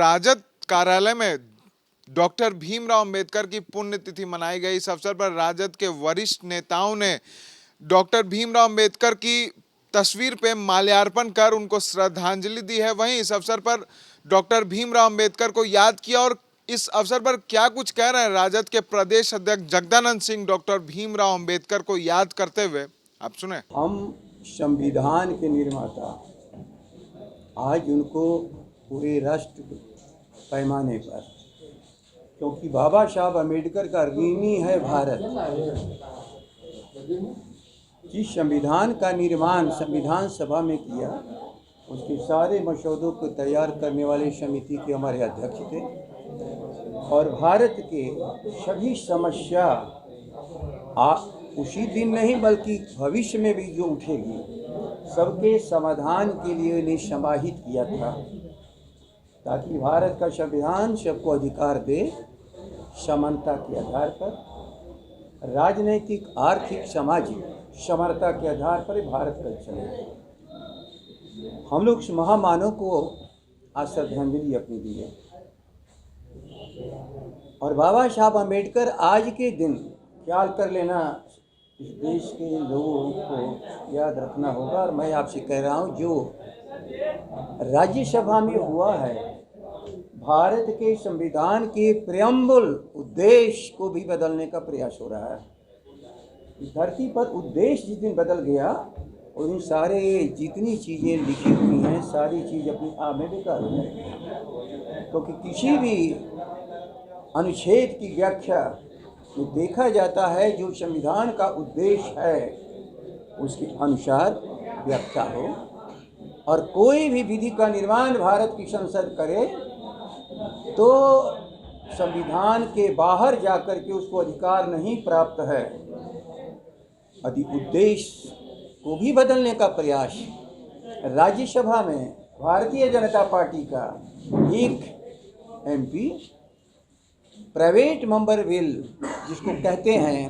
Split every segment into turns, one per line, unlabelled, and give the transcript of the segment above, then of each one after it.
राजद कार्यालय में डॉक्टर भीमराव अंबेडकर की पुण्यतिथि मनाई गई। इस अवसर पर राजद के वरिष्ठ नेताओं ने डॉक्टर भीमराव अंबेडकर की तस्वीर पे माल्यार्पण कर उनको श्रद्धांजलि दी है। वहीं इस अवसर पर डॉक्टर भीमराव अंबेडकर को याद किया। और इस अवसर पर क्या कुछ कह रहे हैं राजद के प्रदेश अध्यक्ष जगदानंद सिंह डॉक्टर भीमराव अंबेडकर को याद करते हुए, आप सुने।
हम संविधान के निर्माता आज उनको पूरे राष्ट्र पैमाने पर, क्योंकि बाबा साहब अम्बेडकर का ऋणी है भारत। जिस संविधान का निर्माण संविधान सभा में किया, उसके सारे मसौदों को तैयार करने वाले समिति के हमारे अध्यक्ष थे और भारत के सभी समस्या उसी दिन नहीं बल्कि भविष्य में भी जो उठेगी, सबके समाधान के लिए उन्हें समाहित किया था, ताकि भारत का संविधान सबको अधिकार दे, समानता के आधार पर, राजनीतिक, आर्थिक, सामाजिक समरता के आधार पर भारत का चले। हम लोग महामानव को आज श्रद्धांजलि अपनी दी है और बाबा साहब अम्बेडकर आज के दिन ख्याल कर लेना, इस देश के लोगों को याद रखना होगा। और मैं आपसे कह रहा हूँ, जो राज्यसभा में हुआ है, भारत के संविधान के प्रेम्बल उद्देश्य को भी बदलने का प्रयास हो रहा है। धरती पर उद्देश्य जिस दिन बदल गया, और इन सारे जितनी चीज़ें लिखी हुई हैं, सारी चीज़ अपनी आप में बेकार हो जाएगी। क्योंकि किसी भी अनुच्छेद की व्याख्या में देखा जाता है, जो संविधान का उद्देश्य है उसके अनुसार व्याख्या हो। और कोई भी विधि का निर्माण भारत की संसद करे तो संविधान के बाहर जाकर के उसको अधिकार नहीं प्राप्त है। यदि उद्देश्य को भी बदलने का प्रयास राज्यसभा में भारतीय जनता पार्टी का एक एमपी प्राइवेट मेंबर बिल, जिसको कहते हैं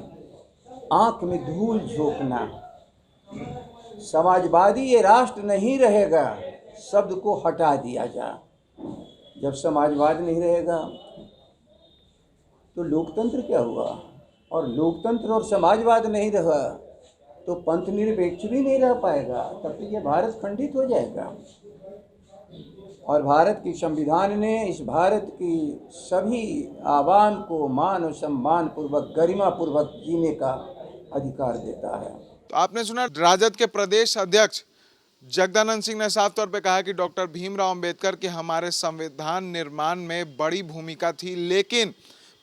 आंख में धूल झोंकना, समाजवादी ये राष्ट्र नहीं रहेगा शब्द को हटा दिया जा। जब समाजवाद नहीं रहेगा तो लोकतंत्र क्या हुआ? और लोकतंत्र और समाजवाद नहीं रहा तो पंथ निरपेक्ष भी नहीं रह पाएगा। तब तो ये भारत खंडित हो जाएगा। और भारत की संविधान ने इस भारत की सभी आवाम को मान और सम्मान पूर्वक, गरिमा पूर्वक जीने का अधिकार देता है।
तो आपने सुना, राजद के प्रदेश अध्यक्ष जगदानंद सिंह ने साफ तौर पे कहा कि डॉक्टर भीमराव अंबेडकर की हमारे संविधान निर्माण में बड़ी भूमिका थी, लेकिन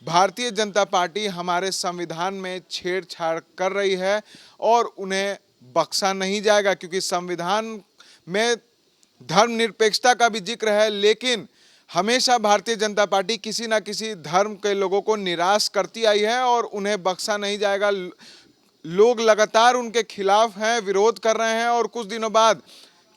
भारतीय जनता पार्टी हमारे संविधान में छेड़छाड़ कर रही है और उन्हें बख्शा नहीं जाएगा। क्योंकि संविधान में धर्मनिरपेक्षता का भी जिक्र है, लेकिन हमेशा भारतीय जनता पार्टी किसी न किसी धर्म के लोगों को निराश करती आई है और उन्हें बख्शा नहीं जाएगा। लोग लगातार उनके खिलाफ हैं, विरोध कर रहे हैं और कुछ दिनों बाद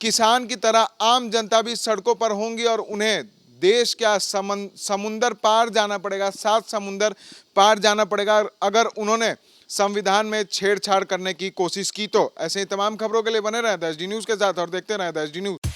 किसान की तरह आम जनता भी सड़कों पर होंगी और उन्हें देश क्या समुंदर पार जाना पड़ेगा, 7 समुंदर पार जाना पड़ेगा अगर उन्होंने संविधान में छेड़छाड़ करने की कोशिश की तो। ऐसे ही तमाम खबरों के लिए बने रहें द एसडी न्यूज़ के साथ और देखते रहें द एसडी न्यूज़।